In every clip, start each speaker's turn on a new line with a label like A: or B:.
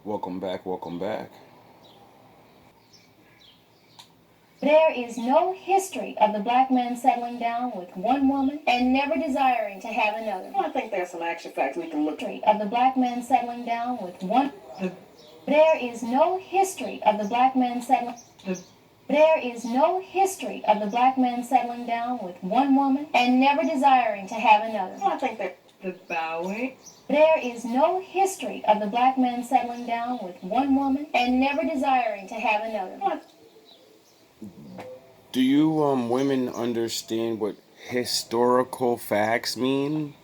A: Welcome back, welcome back.
B: There is no history of the black man settling down with one woman and never desiring to have another.
C: Well, I think there's some actual facts we can look at.
B: Of the black man settling down with one. There is no history of the black man settling. There is no history of the black man settling down with one woman and never desiring to have another.
C: Well, I think that the bowing.
B: There is no history of the black man settling down with one woman and never desiring to have another.
C: Well,
A: Do you women understand what historical facts mean?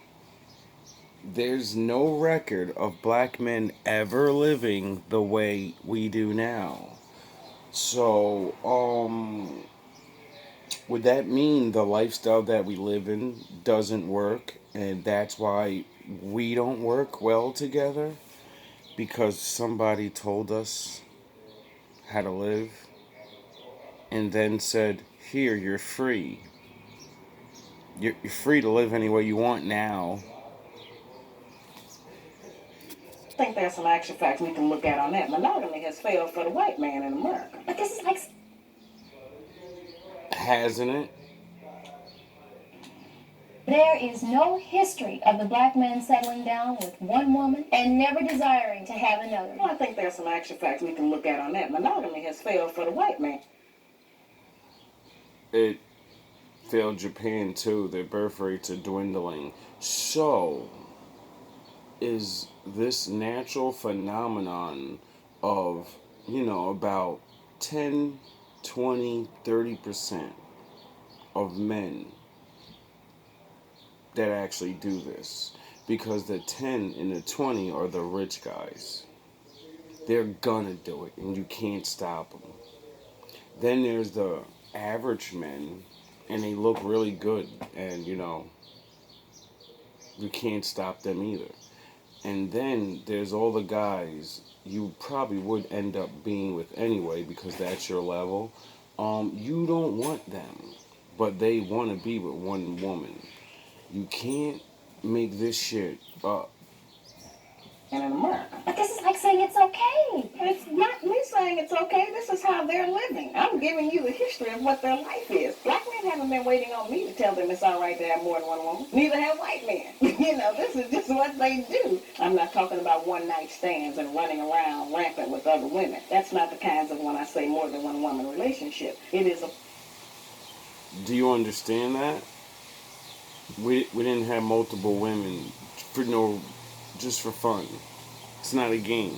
A: There's no record of black men ever living the way we do now. So, would that mean the lifestyle that we live in doesn't work and that's why we don't work well together? Because somebody told us how to live and then said, here, you're free. You're free to live any way you want now.
C: I think there's some actual facts we can look at on that. Monogamy has failed for the white man in America.
B: But this is like.
A: Hasn't it?
B: There is no history of the black man settling down with one woman and never desiring to have another.
C: Well, I think there's some actual facts we can look at on that. Monogamy has failed for the white man.
A: It failed Japan too. Their birth rates are dwindling. So, is this natural phenomenon of, about 10, 20, 30% of men that actually do this? Because the 10 and the 20 are the rich guys. They're gonna do it, and you can't stop them. Then there's the average men, and they look really good, and you can't stop them either. And then there's all the guys you probably would end up being with anyway because that's your level. You don't want them, but they want to be with one woman. You can't make this shit up.
C: And in America.
B: But this is like saying it's okay.
C: It's not me saying it's okay. This is how they're living. I'm giving you the history of what their life is. Black men haven't been waiting on me to tell them it's all right to have more than one woman. Neither have white men. This is just what they do. I'm not talking about one-night stands and running around rampant with other women. That's not the kinds of when I say more than one woman relationship. It is a...
A: Do you understand that? We didn't have multiple women just for fun. It's not a game.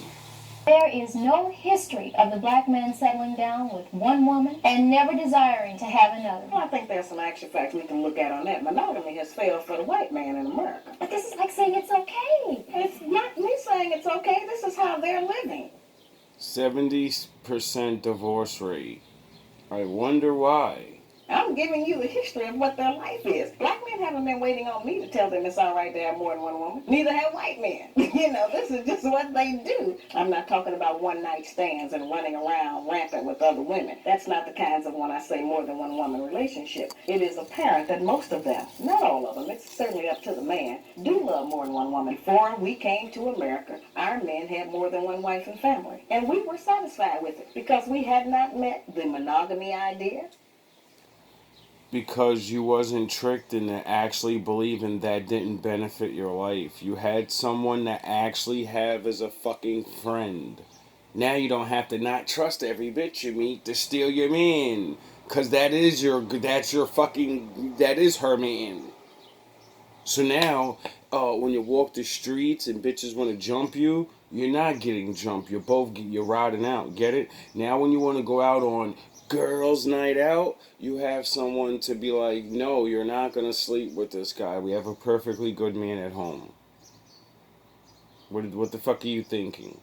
B: There is no history of the black man settling down with one woman and never desiring to have another.
C: Well, I think there's some actual facts we can look at on that. Monogamy has failed for the white man in America.
B: But this is like saying it's okay.
C: It's not me saying it's okay. This is how they're living.
A: 70% divorce rate. I wonder why.
C: I'm giving you the history of what their life is. Black men haven't been waiting on me to tell them it's all right to have more than one woman. Neither have white men. This is just what they do. I'm not talking about one-night stands and running around rampant with other women. That's not the kinds of when I say more than one woman relationship. It is apparent that most of them, not all of them, it's certainly up to the man, do love more than one woman. Before we came to America, our men had more than one wife and family. And we were satisfied with it because we had not met the monogamy idea.
A: Because you wasn't tricked into actually believing that didn't benefit your life. You had someone to actually have as a fucking friend. Now you don't have to not trust every bitch you meet to steal your man. Cause that is her man. So now, when you walk the streets and bitches want to jump you, you're not getting jumped. You're riding out. Get it? Now when you want to go out on girls' night out, you have someone to be like, no, you're not going to sleep with this guy. We have a perfectly good man at home. What the fuck are you thinking?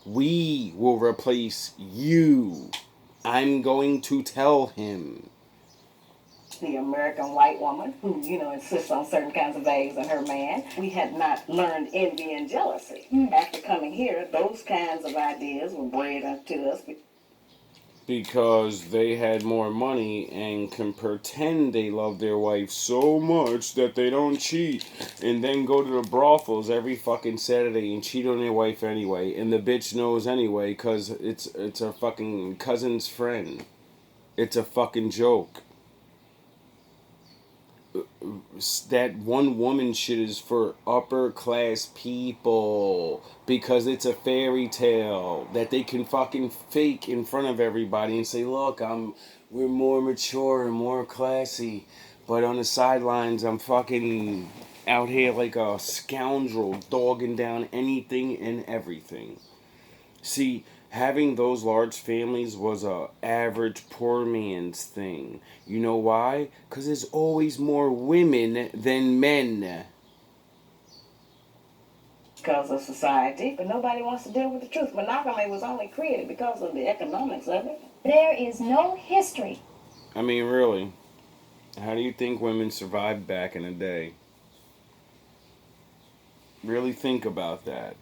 A: We will replace you. I'm going to tell him.
C: The American white woman who, insists on certain kinds of values in her man. We had not learned envy and jealousy. After coming here, those kinds of ideas were bred into us.
A: because they had more money and can pretend they love their wife so much that they don't cheat, and then go to the brothels every fucking Saturday and cheat on their wife anyway, and the bitch knows anyway because it's a fucking cousin's friend. It's a fucking joke. That one woman shit is for upper class people because it's a fairy tale that they can fucking fake in front of everybody and say, look, we're more mature and more classy, but on the sidelines I'm fucking out here like a scoundrel dogging down anything and everything. See, having those large families was a average poor man's thing. You know why? Because there's always more women than men.
C: Because of society, but nobody wants to deal with the truth. Monogamy was only created because of the economics of it.
B: There is no history.
A: I mean, really. How do you think women survived back in the day? Really think about that.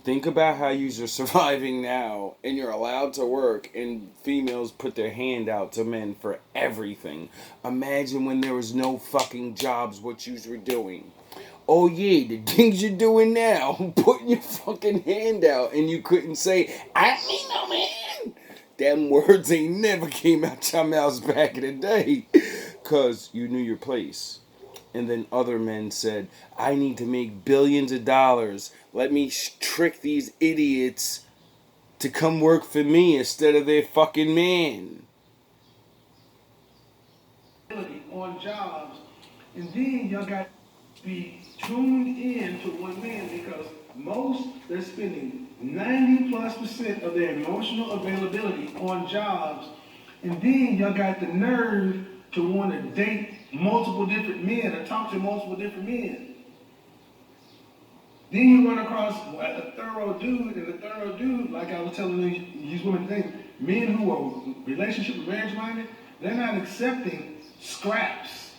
A: Think about how you're surviving now and you're allowed to work and females put their hand out to men for everything. Imagine when there was no fucking jobs, what you were doing. Oh yeah, the things you're doing now, putting your fucking hand out and you couldn't say, I ain't no man. Them words ain't never came out your mouths back in the day. Cause you knew your place. And then other men said, I need to make billions of dollars. Let me trick these idiots to come work for me instead of their fucking man.
D: On jobs, and then y'all got to be tuned in to one man because most, they're spending 90+% of their emotional availability on jobs, and then y'all got the nerve to want to date multiple different men or talk to multiple different men. Then you run across a thorough dude, and a thorough dude, like I was telling these women today, men who are relationship and marriage minded, they're not accepting scraps.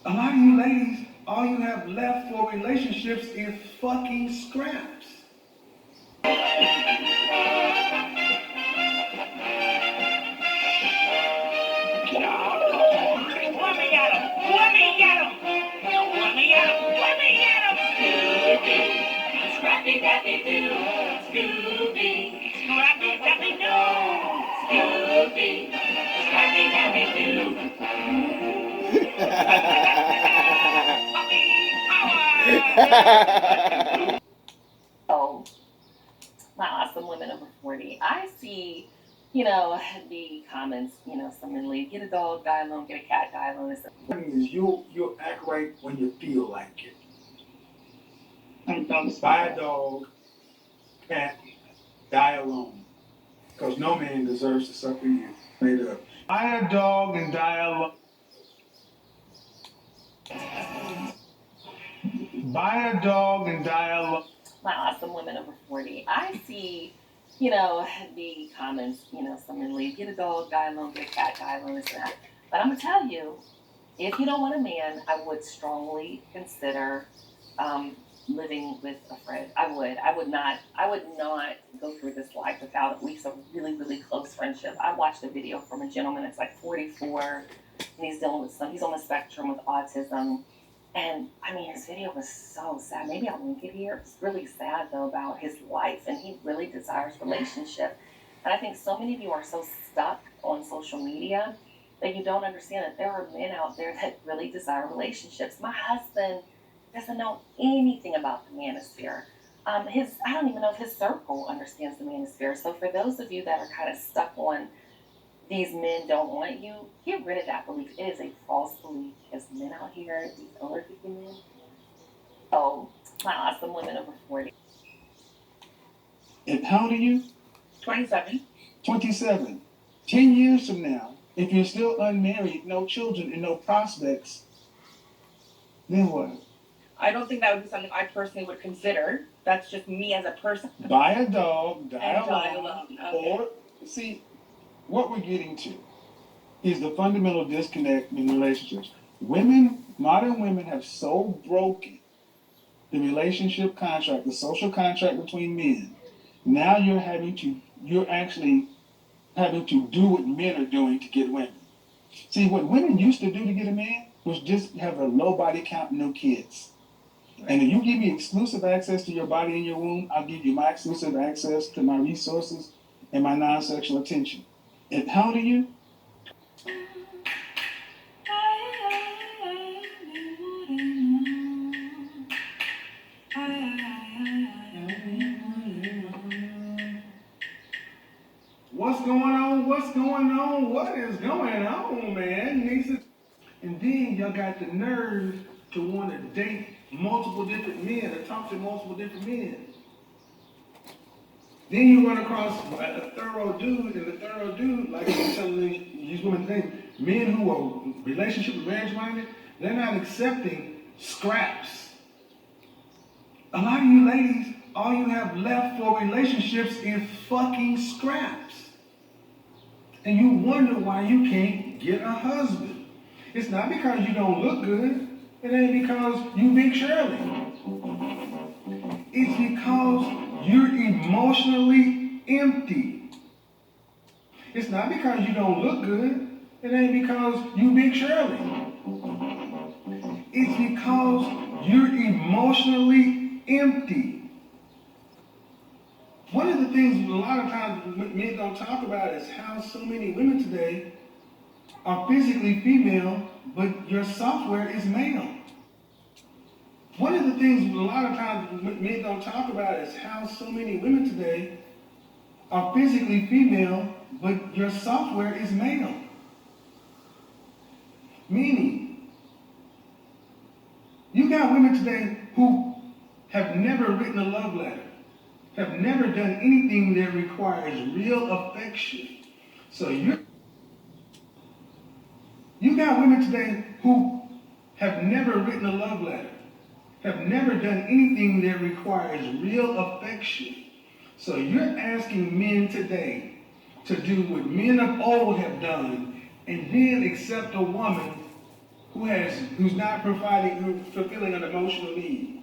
D: A lot of you ladies, all you have left for relationships is fucking scraps.
B: Scrappy Dappy Doo, Scooby. Scrappy Dappy Doo, Scooby. Scrappy Dappy Doo.
E: Oh, my awesome women over 40. I see, the comments, some men leave, get a dog, die alone, get a cat, die alone.
D: Is you'll act right when you feel like it. Buy a dog, cat, die alone. Because no man deserves to suffer you. Made up. Buy a dog and die alone. Buy a dog and die alone.
E: My awesome women over 40. I see, the comments, some men leave, get a dog, die alone, get a cat, die alone, this and that. But I'm going to tell you, if you don't want a man, I would strongly consider living with a friend. I would not go through this life without at least a really, really close friendship. I watched a video from a gentleman that's like 44, and he's on the spectrum with autism. And I mean, his video was so sad. Maybe I'll link it here. It's really sad though about his life, and he really desires relationship. And I think so many of you are so stuck on social media that you don't understand that there are men out there that really desire relationships. My husband doesn't know anything about the manosphere. I don't even know if his circle understands the manosphere. So for those of you that are kind of stuck on these men don't want you, get rid of that belief. It is a false belief. Because men out here, these older men. Oh, my awesome women over 40.
D: And how old are you?
E: 27.
D: 27. 10 years from now, if you're still unmarried, no children, and no prospects, then what?
F: I don't think that would be something I personally would consider. That's just me as a person.
D: Buy a dog, die
F: And die
D: alone.
F: alone. Okay.
D: Or, see, what we're getting to is the fundamental disconnect in relationships. Modern women have so broken the relationship contract, the social contract between men. Now you're having to you're actually having to do what men are doing to get women. See, what women used to do to get a man was just have a low body count, no kids. And if you give me exclusive access to your body and your womb, I'll give you my exclusive access to my resources and my non-sexual attention. And how old are you? What's going on? What's going on? What is going on, man? And then y'all got the nerve to want to date multiple different men, to talk to multiple different men. Then you run across a thorough dude, and the thorough dude, like I'm telling these women today, men who are relationship and marriage minded, they're not accepting scraps. A lot of you ladies, all you have left for relationships is fucking scraps. And you wonder why you can't get a husband. It's not because you don't look good. It ain't because you Big Shirley. It's because you're emotionally empty. It's not because you don't look good. It ain't because you Big Shirley. It's because you're emotionally empty. One of the things a lot of times men don't talk about is how so many women today are physically female, but your software is male. One of the things a lot of times men don't talk about is how so many women today are physically female, but your software is male. Meaning, you got women today who have never written a love letter, have never done anything that requires real affection. So you got women today who have never written a love letter, have never done anything that requires real affection. So you're asking men today to do what men of old have done, and then accept a woman who's not fulfilling an emotional need.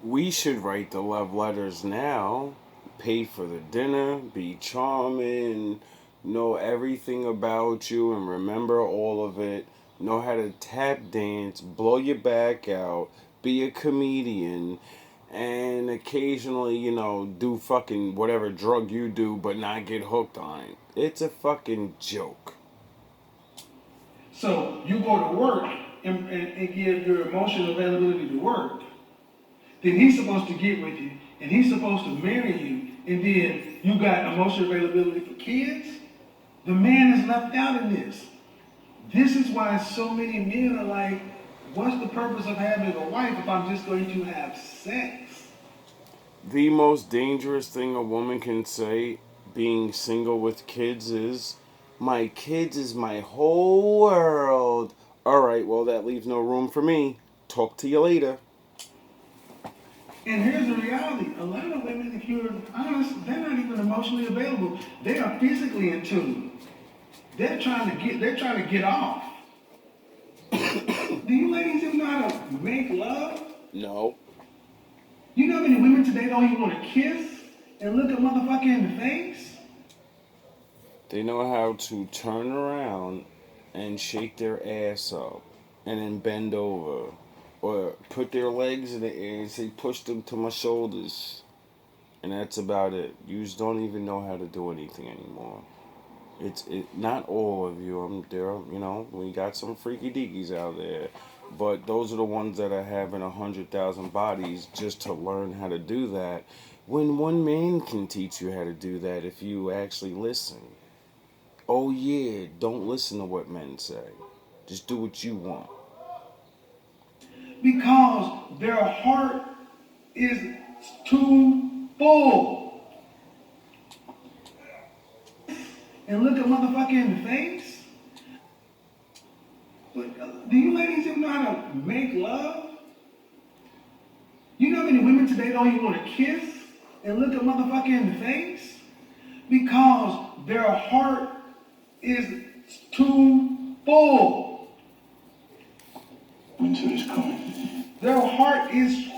A: We should write the love letters now. Pay for the dinner, be charming, know everything about you and remember all of it. Know how to tap dance, blow your back out, be a comedian, and occasionally, do fucking whatever drug you do but not get hooked on it. It's a fucking joke.
D: So you go to work and give your emotional availability to work. Then he's supposed to get with you, and he's supposed to marry you, and then you got emotional availability for kids. The man is left out in this. This is why so many men are like, what's the purpose of having a wife if I'm just going to have sex?
A: The most dangerous thing a woman can say being single with kids is, my kids is my whole world. Alright, well, that leaves no room for me. Talk to you later.
D: And here's the reality. A lot of women, if you're honest, they're not even emotionally available. They are physically in tune. They're trying to get off. Do you ladies even know how to make love?
A: No.
D: You know how many women today don't even want to kiss and look a motherfucker in the face?
A: They know how to turn around and shake their ass up and then bend over. Or put their legs in the air and say, push them to my shoulders. And that's about it. You just don't even know how to do anything anymore. It's not all of you. We got some freaky deakies out there. But those are the ones that are having 100,000 bodies just to learn how to do that. When one man can teach you how to do that if you actually listen. Oh yeah, don't listen to what men say. Just do what you want.
D: Because their heart is too full. And look a motherfucker in the face? Do you ladies even know how to make love? You know how many women today don't even want to kiss and look a motherfucker in the face? Because their heart is too full. Winter is coming. Their heart is...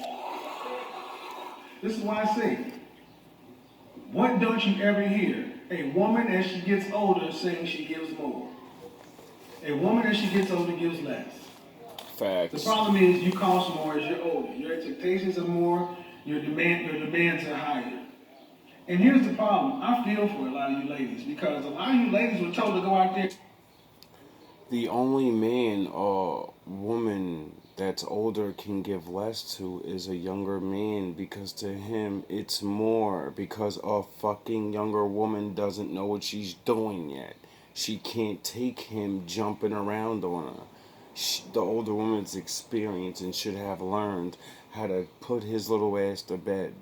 D: This is why I say, What don't you ever hear? A woman as she gets older saying she gives more. A woman as she gets older gives less. The
A: Facts.
D: problem is you cost more as you're older. Your expectations are more, your demands are higher. And here's the problem. I feel for a lot of you ladies because a lot of you ladies were told to go out there.
A: The only man or woman that's older can give less to is a younger man because to him it's more because a fucking younger woman doesn't know what she's doing yet. She can't take him jumping around on her. The older woman's experienced and should have learned how to put his little ass to bed.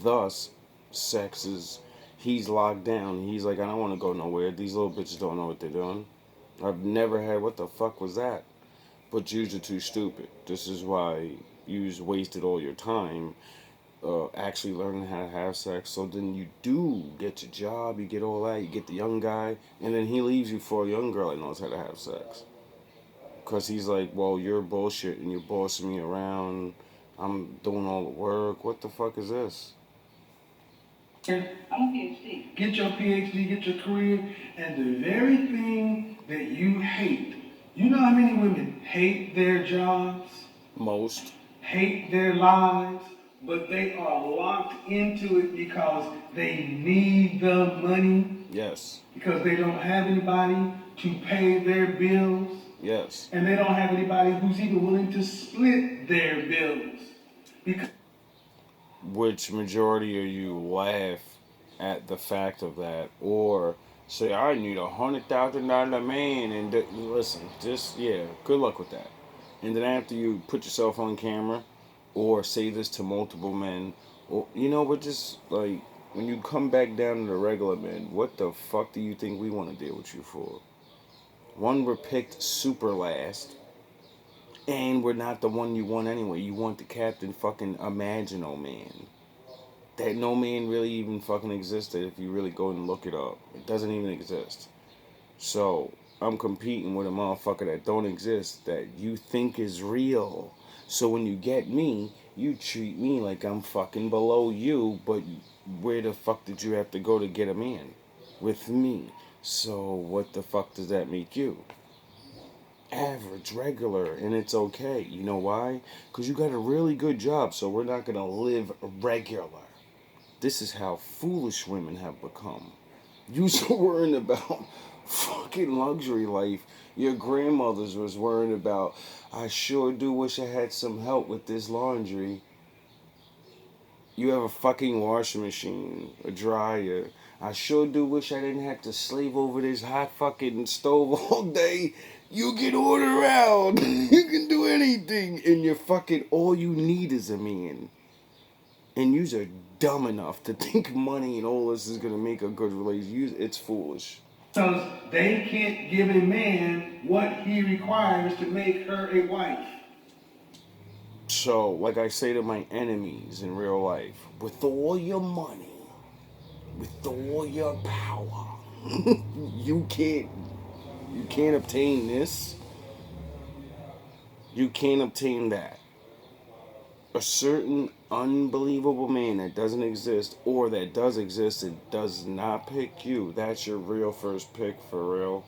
A: Thus, sex is, he's locked down. He's like, I don't want to go nowhere. These little bitches don't know what they're doing. I've never had, what the fuck was that? But yous are too stupid. This is why yous wasted all your time actually learning how to have sex. So then you do get your job, you get all that, you get the young guy, and then he leaves you for a young girl that knows how to have sex. Because he's like, well, you're bullshit and you're bossing me around. I'm doing all the work. What the fuck is this?
C: I'm a PhD.
D: Get your PhD, get your career, and the very thing that you hate. You know how many women hate their jobs,
A: Most.
D: hate their lives, but they are locked into it because they need the money,
A: Yes.
D: because they don't have anybody to pay their bills,
A: Yes.
D: and they don't have anybody who's even willing to split their bills. Because
A: Which majority of you laugh at the fact of that, or say, I need $100,000 man, and listen, just, yeah, good luck with that. And then after you put yourself on camera, or say this to multiple men, or, but just, like, when you come back down to the regular men, what the fuck do you think we want to deal with you for? One, we're picked super last. And we're not the one you want anyway. You want the Captain fucking Imagino Man. That no man really even fucking existed if you really go and look it up. It doesn't even exist. So, I'm competing with a motherfucker that don't exist, that you think is real. So when you get me, you treat me like I'm fucking below you, but where the fuck did you have to go to get a man? With me. So what the fuck does that make you? Average, regular, and it's okay. You know why? Because you got a really good job, so we're not going to live regular. This is how foolish women have become. You so worrying about fucking luxury life. Your grandmothers was worrying about, I sure do wish I had some help with this laundry. You have a fucking washing machine, a dryer. I sure do wish I didn't have to slave over this hot fucking stove all day. You can order out. You can do anything. And you're fucking, all you need is a man. And yous are dumb enough to think money and all this is going to make a good relationship. It's foolish.
D: because they can't give a man what he requires to make her a wife.
A: So, like I say to my enemies in real life, with all your money, with all your power, you can't obtain this. You can't obtain that. A certain unbelievable man that doesn't exist, or that does exist and does not pick you, that's your real first pick for real.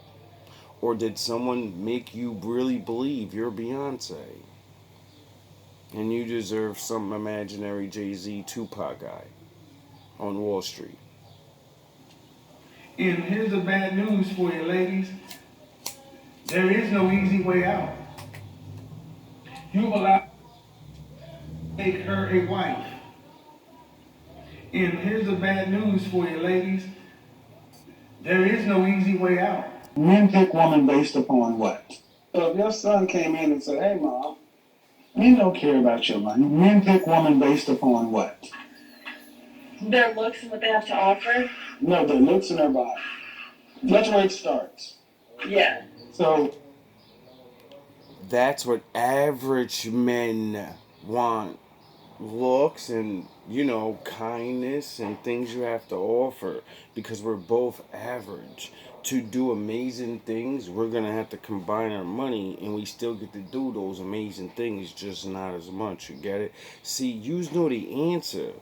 A: Or did someone make you really believe you're Beyonce? And you deserve some imaginary Jay-Z Tupac guy on Wall Street.
D: And here's the bad news for you, ladies. There is no easy way out. You've allowed to make her a wife. And here's the bad news for you, ladies. There is no easy way out. Men pick women based upon what? So if your son came in and said, hey, Mom, men don't care about your money. Men pick women based upon what?
F: Their looks and what they have to offer.
D: No, their looks and their body. That's where it starts.
F: Yeah.
D: So
A: That's what average men want. Looks and, kindness and things you have to offer. Because we're both average. To do amazing things, we're going to have to combine our money, and we still get to do those amazing things, just not as much. You get it? See, you know the answer.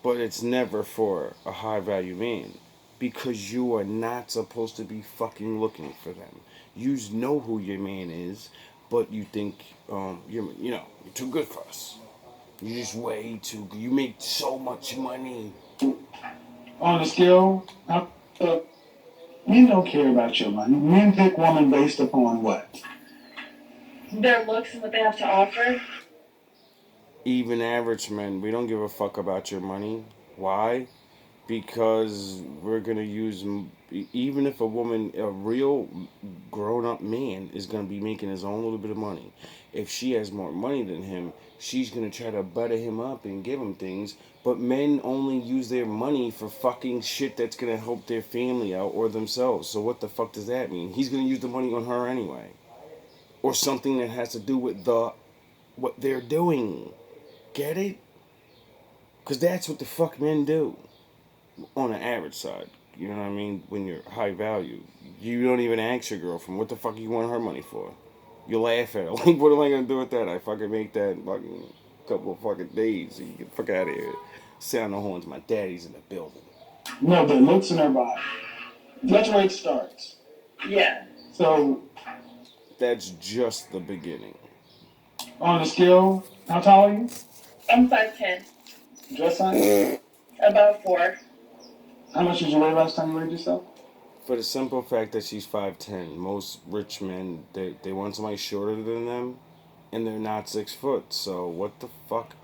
A: but it's never for a high value man because you are not supposed to be fucking looking for them. You know who your man is, but you think you're too good for us. You just way too. You make so much money.
D: On the scale, men don't care about your money. Men pick women based upon what?
F: Their looks and what they have to offer.
A: Even average men, we don't give a fuck about your money. Why? Because we're gonna use, even if a real grown-up man is gonna be making his own little bit of money, if she has more money than him, she's gonna try to butter him up and give him things. But men only use their money for fucking shit that's gonna help their family out or themselves. So what the fuck does that mean? He's gonna use the money on her anyway, or something that has to do with what they're doing. Get it? Because that's what the fuck men do on the average side. You know what I mean? When you're high value, you don't even ask your girlfriend what the fuck you want her money for. You laugh at her. Like, what am I gonna do with that? I fucking make that in fucking couple of fucking days. So you get the fuck out of here. Sound the horns. My daddy's in the building.
D: No, but looks in her body. That's where it starts.
F: Yeah.
D: So
A: That's just the beginning.
D: on the scale, how tall are you?
F: I'm 5'10".
D: Dress size?
F: About 4.
D: How much did you weigh last time you weighed yourself?
A: For the simple fact that she's 5'10", most rich men, they want somebody shorter than them, and they're not 6 foot. So what the fuck?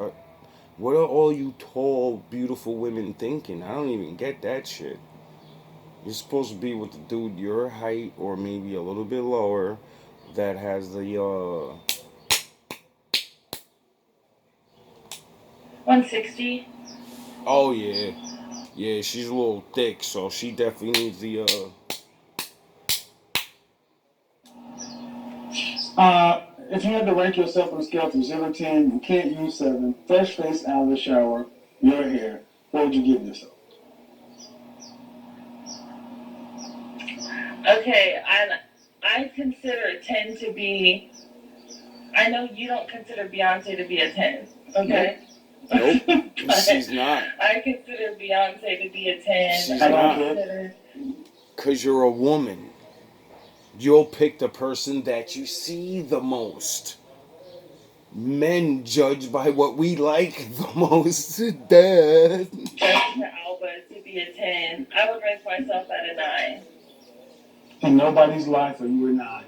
A: What are all you tall, beautiful women thinking? I don't even get that shit. You're supposed to be with the dude your height or maybe a little bit lower that has the
F: 160.
A: Oh yeah. Yeah, she's a little thick, so she definitely needs the
D: If you had to rank yourself on a scale from 0 to 10, you can't use 7, fresh face out of the shower, your hair, what would you give yourself?
F: Okay, I consider a 10 to be. I know you don't consider Beyonce to be a 10. Okay.
A: Nope. She's not.
F: I consider Beyonce to be a 10.
A: She's
F: I
A: not.
F: consider.
A: Cause you're a woman. You'll pick the person that you see the most. Men judge by what we like the most. Duh.
F: Jessica Alba to be a 10. I would rank myself at a 9.
D: In nobody's life are you a 9.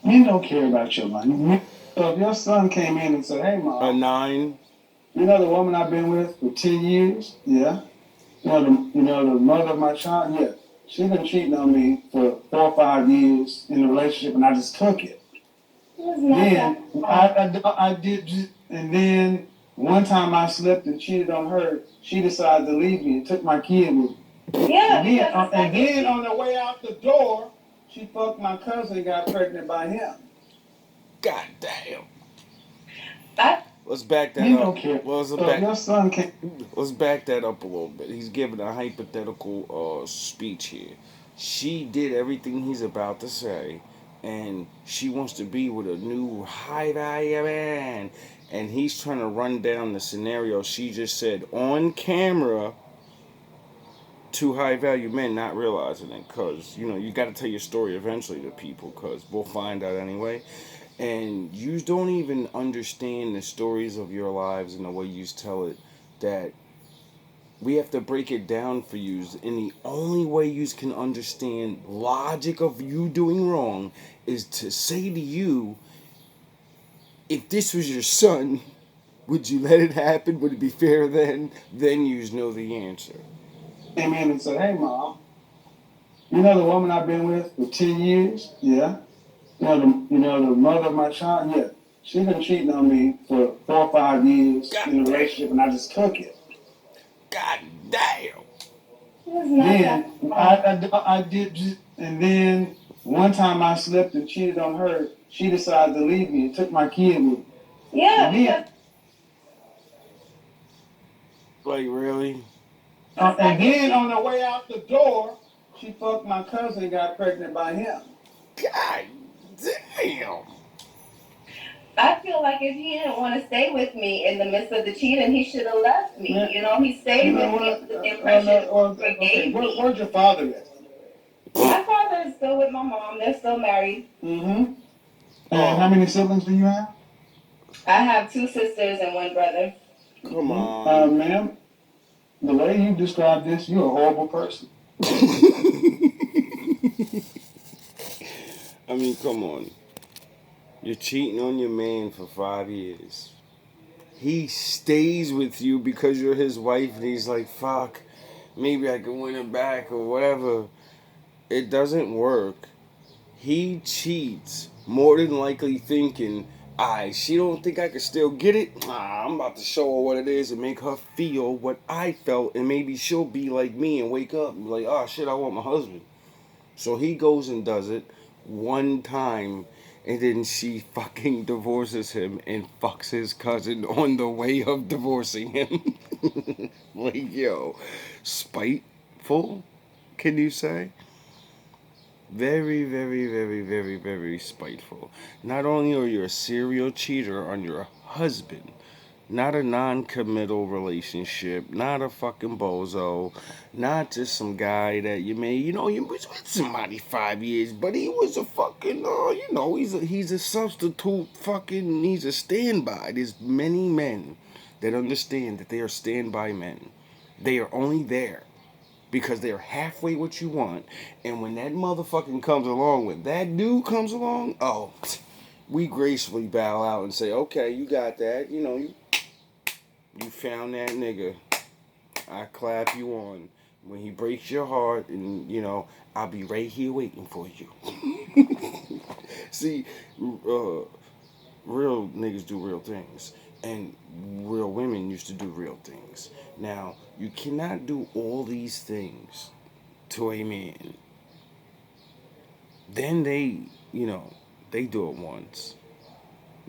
D: Men don't care about your money. So if your son came in and said, hey,
A: A
D: Mom,
A: 9.
D: you know the woman I've been with for 10 years? Yeah. You know the mother of my child? Yeah. She's been cheating on me for 4 or 5 years in a relationship, and I just took it. Then I did, and then one time I slipped and cheated on her. She decided to leave me and took my kid with me.
F: Yeah.
D: And then on the way out the door, she fucked my cousin and got pregnant by him.
A: God damn.
F: That.
A: Let's back that
D: You
A: up.
D: don't care.
A: Well,
D: So your son can't.
A: Let's back that up a little bit. He's giving a hypothetical speech here. She did everything he's about to say, and she wants to be with a new high value man. And he's trying to run down the scenario she just said on camera to high value men, not realizing it. Because, you got to tell your story eventually to people, because we'll find out anyway. And you don't even understand the stories of your lives and the way you tell it, that we have to break it down for you. And the only way you can understand logic of you doing wrong is to say to you, if this was your son, would you let it happen? Would it be fair then? Then you know the answer.
D: Came in and said, hey, Mom, you know the woman I've been with for 10 years? Yeah. You know the mother of my child? Yeah. She's been cheating on me for 4 or 5 years in a relationship, and I just took it.
A: God damn.
D: Then I did, and then one time I slipped and cheated on her. She decided to leave me and took my kid with me.
F: Yeah.
A: Like, really?
D: And then on the way out the door, she fucked my cousin and got pregnant by him.
A: God damn.
B: I feel like if he didn't want to stay with me in the midst of the cheating, he should have left me.
D: Yeah.
B: You know, he stayed with me with the impression it gave me.
D: Where's your father at?
B: My father is still with my mom. They're still married.
D: Mm-hmm. And how many siblings do you have?
B: I have 2 sisters and 1 brother.
A: Come on.
D: Ma'am, the way you describe this, you're a horrible person.
A: I mean, come on. You're cheating on your man for 5 years. He stays with you because you're his wife, and he's like, fuck, maybe I can win him back or whatever. It doesn't work. He cheats, more than likely thinking, she don't think I can still get it? I'm about to show her what it is and make her feel what I felt, and maybe she'll be like me and wake up and be like, oh shit, I want my husband. So he goes and does it one time, and then she fucking divorces him and fucks his cousin on the way of divorcing him. Like, yo, spiteful, can you say? Very, very, very, very, very spiteful. Not only are you a serial cheater on your husband, not a non-committal relationship, not a fucking bozo, not just some guy that you was with somebody 5 years, but he was a fucking, he's a substitute fucking, he's a standby. There's many men that understand that they are standby men. They are only there because they're halfway what you want, and when that motherfucking comes along, when that dude comes along, we gracefully bow out and say, okay, you got that, you found that nigga. I clap you on. When he breaks your heart, and I'll be right here waiting for you. See, real niggas do real things, and real women used to do real things. Now, you cannot do all these things to a man. Then they do it once.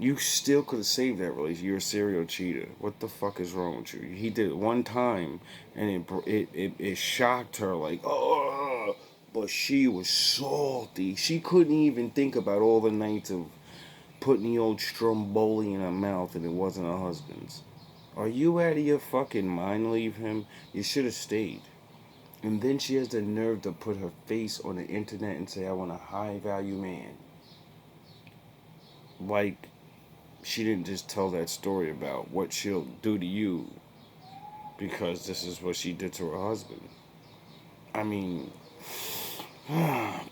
A: You still could have saved that relationship. You're a serial cheater. What the fuck is wrong with you? He did it one time, and it shocked her, like, oh, but she was salty. She couldn't even think about all the nights of putting the old stromboli in her mouth, and it wasn't her husband's. Are you out of your fucking mind? Leave him. You should have stayed. And then she has the nerve to put her face on the internet and say, I want a high value man. Like, she didn't just tell that story about what she'll do to you because this is what she did to her husband. I mean,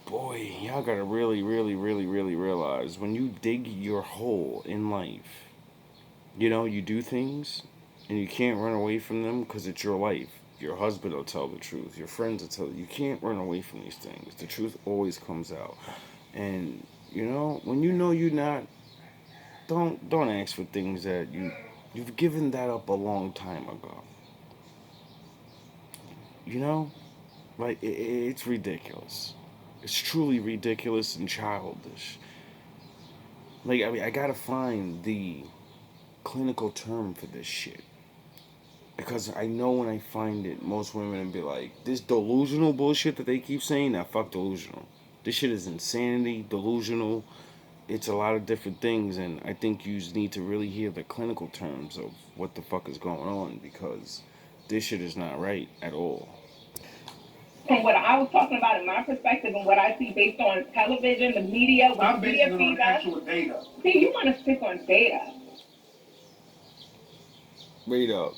A: boy, y'all gotta really, really, really, really realize when you dig your hole in life, you do things and you can't run away from them because it's your life. Your husband will tell the truth. Your friends will tell you. You can't run away from these things. The truth always comes out. And, when you're not, don't ask for things that you've given that up a long time ago. Like, it's ridiculous. It's truly ridiculous and childish. Like, I mean, I gotta find the clinical term for this shit. Because I know when I find it, most women will be like, this delusional bullshit that they keep saying, now fuck delusional. This shit is insanity, delusional. It's a lot of different things, and I think you need to really hear the clinical terms of what the fuck is going on, because this shit is not right at all.
F: From what I was talking about in my perspective and what I see based on television, the media,
D: I'm
F: media
D: basing it on
F: feeds us.
D: actual data.
F: See, you want to stick on data.
A: Wait up.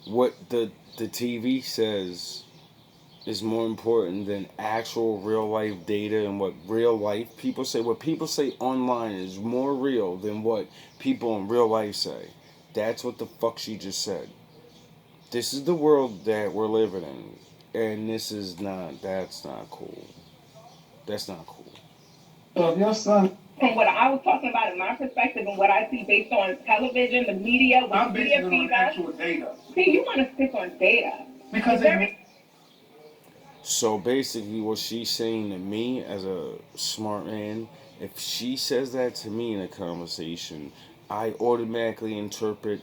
A: What the TV says is more important than actual real life data, and what real life people say. What people say online is more real than what people in real life say. That's what the fuck she just said. This is the world that we're living in, and that's not cool. That's not cool.
D: So if your son...
F: From what I was talking about in my perspective and what I see based on television, the media,
D: I'm
F: media
D: basing it on
F: feeds us.
D: actual data.
F: See, you want to stick on data.
D: Because
A: So basically, what she's saying to me as a smart man, if she says that to me in a conversation, I automatically interpret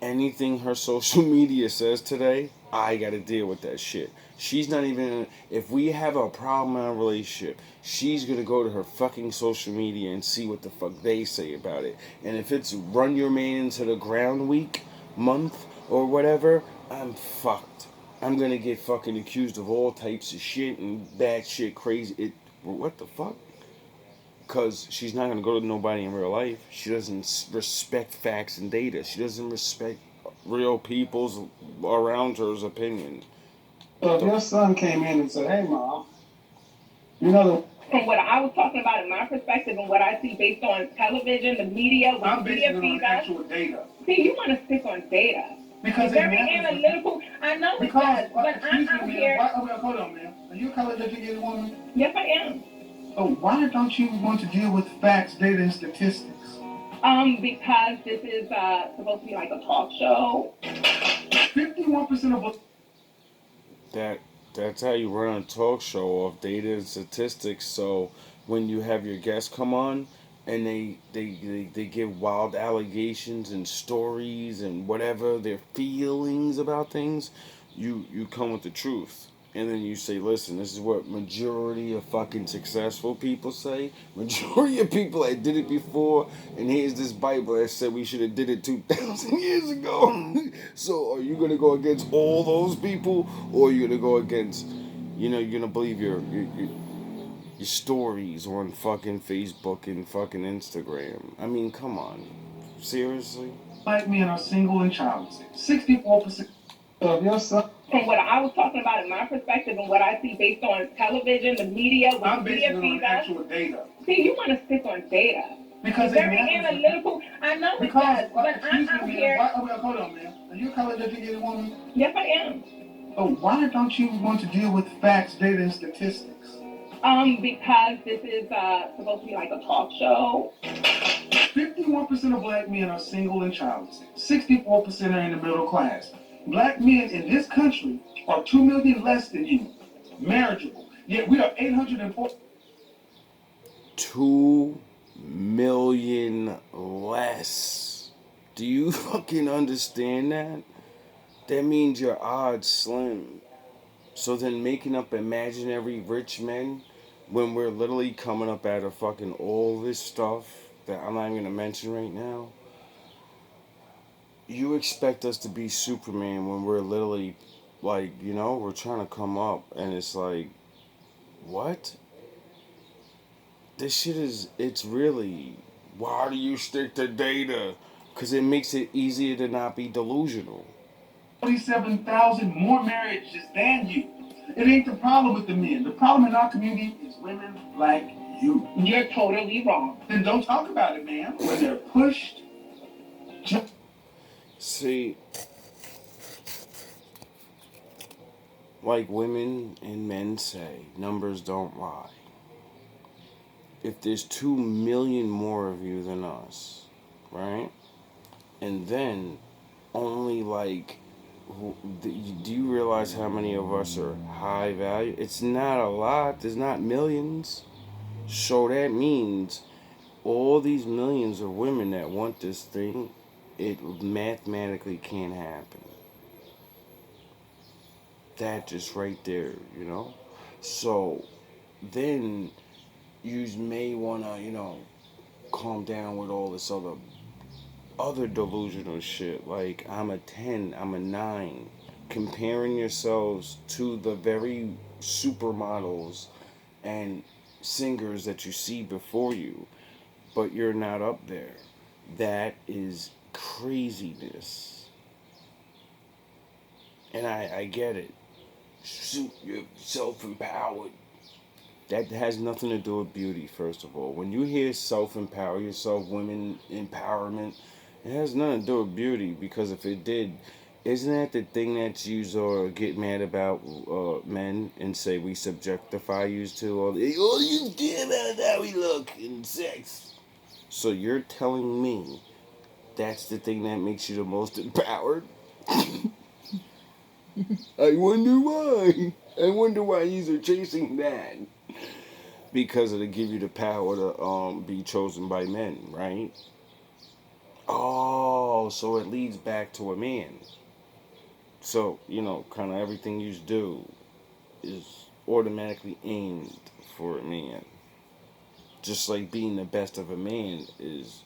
A: anything her social media says today, I gotta deal with that shit. She's not even. If we have a problem in our relationship, she's gonna go to her fucking social media and see what the fuck they say about it. And if it's run your man into the ground week, month, or whatever, I'm fucked. I'm gonna get fucking accused of all types of shit and bad shit, crazy. What the fuck? Because she's not going to go to nobody in real life. She doesn't respect facts and data. She doesn't respect real people's around her's opinion.
D: So if your son came in and said, "Hey, mom, you know
F: From what I was talking about in my perspective and what I see based on television, the media,
D: I'm basing it on
F: feeds us.
D: actual data."
F: See, you want to stick on data.
D: Because
F: It's
D: it
F: very
D: matters.
F: analytical. I know it
D: Because,
F: does, but
D: excuse
F: I'm
D: me,
F: here.
D: ma'am. Hold on, ma'am. Are you a college educated woman?
F: Yes, I am.
D: So why don't you want to deal with facts, data, and statistics?
F: Because this is supposed to be like a talk show.
D: 51% of
A: That's how you run a talk show of data and statistics. So when you have your guests come on and they give wild allegations and stories and whatever their feelings about things, you come with the truth. And then you say, listen, this is what majority of fucking successful people say. Majority of people that did it before, and here's this Bible that said we should have did it 2,000 years ago. So are you gonna go against all those people, or are you gonna go against, you're gonna believe your stories on fucking Facebook and fucking Instagram? I mean, come on, seriously.
D: black men are single and childless. 64% of your son.
F: From what I was talking about in my perspective and what I see based on television, the media,
D: I'm basing it on
F: feeds us.
D: actual data.
F: See, you want to stick on data.
D: Because
F: it's
D: it
F: very
D: matters.
F: Analytical. I know
D: Because,
F: it does, but
D: excuse
F: I'm
D: me,
F: here.
D: ma'am. Hold on, ma'am. Are you a college educated woman?
F: Yes, I am.
D: So why don't you want to deal with facts, data, and statistics?
F: Because this is supposed to be like a talk show.
D: 51% of black men are single and childless. 64% are in the middle class. Black men in this country are 2 million less than you, marriageable. Yet we are 804.
A: 2 million less. Do you fucking understand that? That means your odds slim. So then making up imaginary rich men when we're literally coming up out of fucking all this stuff that I'm not even gonna mention right now. You expect us to be Superman when we're literally like, we're trying to come up and it's like, what? This shit it's really, why do you stick to data? Because it makes it easier to not be delusional.
D: 47,000 more marriages than you. It ain't the problem with the men. The problem in our community is women like you.
F: You're totally wrong.
D: Then don't talk about it, ma'am. When they're pushed.
A: See, like women and men say, numbers don't lie. If there's 2 million more of you than us, right? And then only like, do you realize how many of us are high value? It's not a lot. There's not millions. So that means all these millions of women that want this thing, it mathematically can't happen. That just right there, So then you may want to, calm down with all this other delusional shit. Like, I'm a 10, I'm a 9. Comparing yourselves to the very supermodels and singers that you see before you, but you're not up there. That is craziness. And I get it. You're self-empowered. That has nothing to do with beauty, first of all. When you hear self-empower yourself, women empowerment, it has nothing to do with beauty, because if it did, isn't that the thing that you get mad about men and say we subjectify you to? All you care about how we look in sex. So you're telling me that's the thing that makes you the most empowered? I wonder why. I wonder why you're chasing that. Because it'll give you the power to be chosen by men, right? Oh, so it leads back to a man. So, kind of everything you do is automatically aimed for a man. Just like being the best of a man is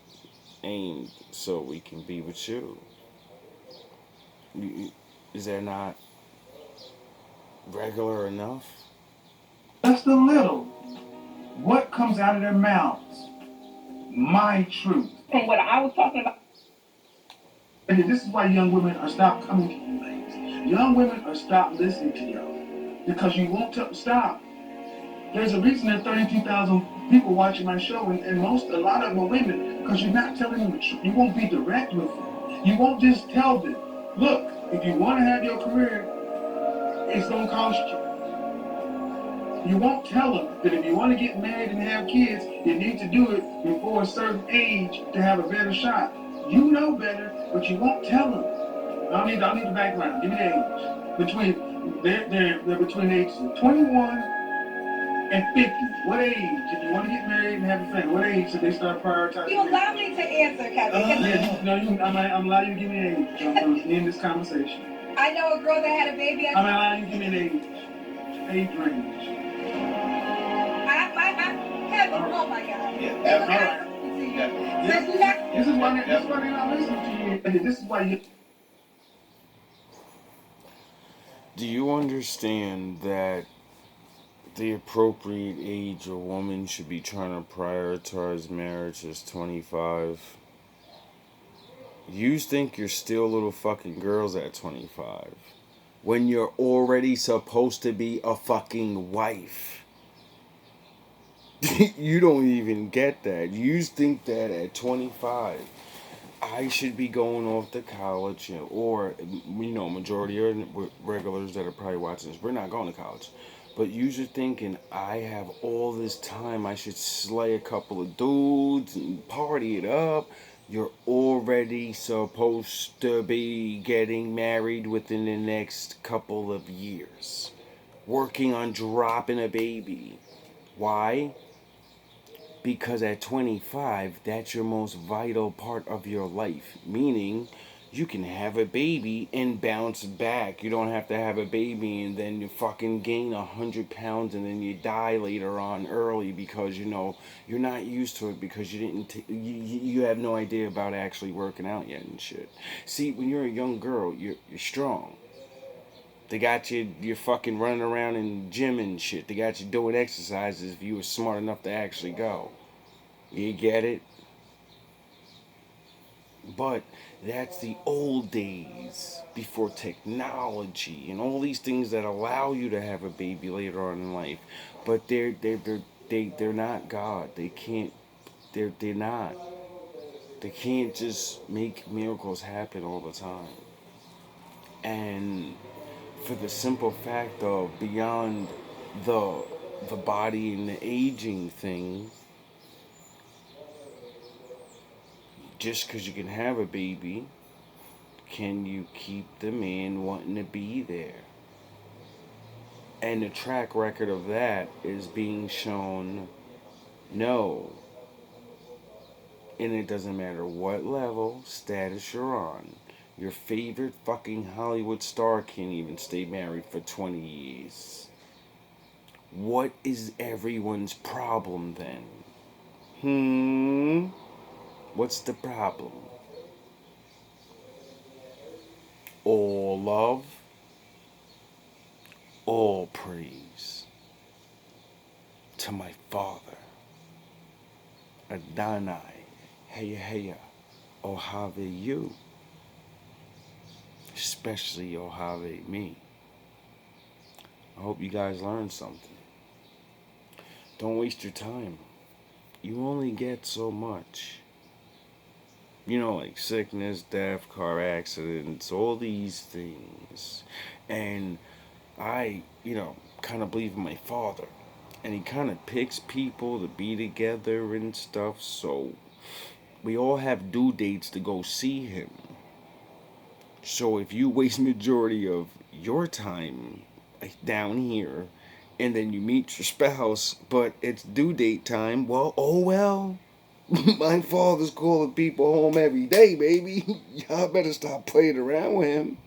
A: aimed so we can be with you. Is that not regular enough?
D: Just a little. What comes out of their mouths? My truth.
C: And what I was talking about.
D: And this is why young women are stopped coming to you, ladies. Young women are stopped listening to y'all because you won't stop. There's a reason there's 32,000 people watching my show, and a lot of them are women, because you're not telling them the truth. You won't be direct with them. You won't just tell them, look, if you want to have your career, it's going to cost you. You won't tell them that if you want to get married and have kids, you need to do it before a certain age to have a better shot. You know better, but you won't tell them. I don't need the background. Give me the age. They're between ages of 21 and 50. What age? If you want to get married and have a family, what age should they start prioritizing?
C: You allow me to answer, Kevin.
D: I'm allowing you to give me an age. I'm going to end this conversation.
C: I know a girl that had a baby.
D: I'm allowing you to give me an age range.
C: Kevin,
D: All right.
C: oh my God.
D: Yeah. All right.
C: Yeah.
D: This is why they're not listening to you. This is why you.
A: Do you understand that the appropriate age a woman should be trying to prioritize marriage is 25? You think you're still little fucking girls at 25 when you're already supposed to be a fucking wife. You don't even get that. You think that at 25 I should be going off to college, or majority of regulars that are probably watching this, we're not going to college. But you're thinking I have all this time, I should slay a couple of dudes and party it up. You're already supposed to be getting married within the next couple of years, working on dropping a baby. Why? Because at 25, that's your most vital part of your life. Meaning, you can have a baby and bounce back. You don't have to have a baby and then you fucking gain 100 pounds and then you die later on early because, you're not used to it because you have no idea about actually working out yet and shit. See, when you're a young girl, you're strong. They got you're fucking running around in gym and shit. They got you doing exercises if you were smart enough to actually go. You get it? But that's the old days before technology and all these things that allow you to have a baby later on in life. But they're not God. They can't. They're not. They can't just make miracles happen all the time. And for the simple fact of beyond the body and the aging thing, just because you can have a baby, can you keep the man wanting to be there? And the track record of that is being shown no. And it doesn't matter what level, status you're on. Your favorite fucking Hollywood star can't even stay married for 20 years. What is everyone's problem then? What's the problem? All love, all praise to my Father, Adonai, Heya, Ohave you, especially Ohave me. I hope you guys learned something. Don't waste your time. You only get so much. Like sickness, death, car accidents, all these things. And I, kind of believe in my Father. And he kind of picks people to be together and stuff. So we all have due dates to go see him. So if you waste majority of your time down here and then you meet your spouse, but it's due date time, well, oh well. My father's calling people home every day, baby. Y'all better stop playing around with him.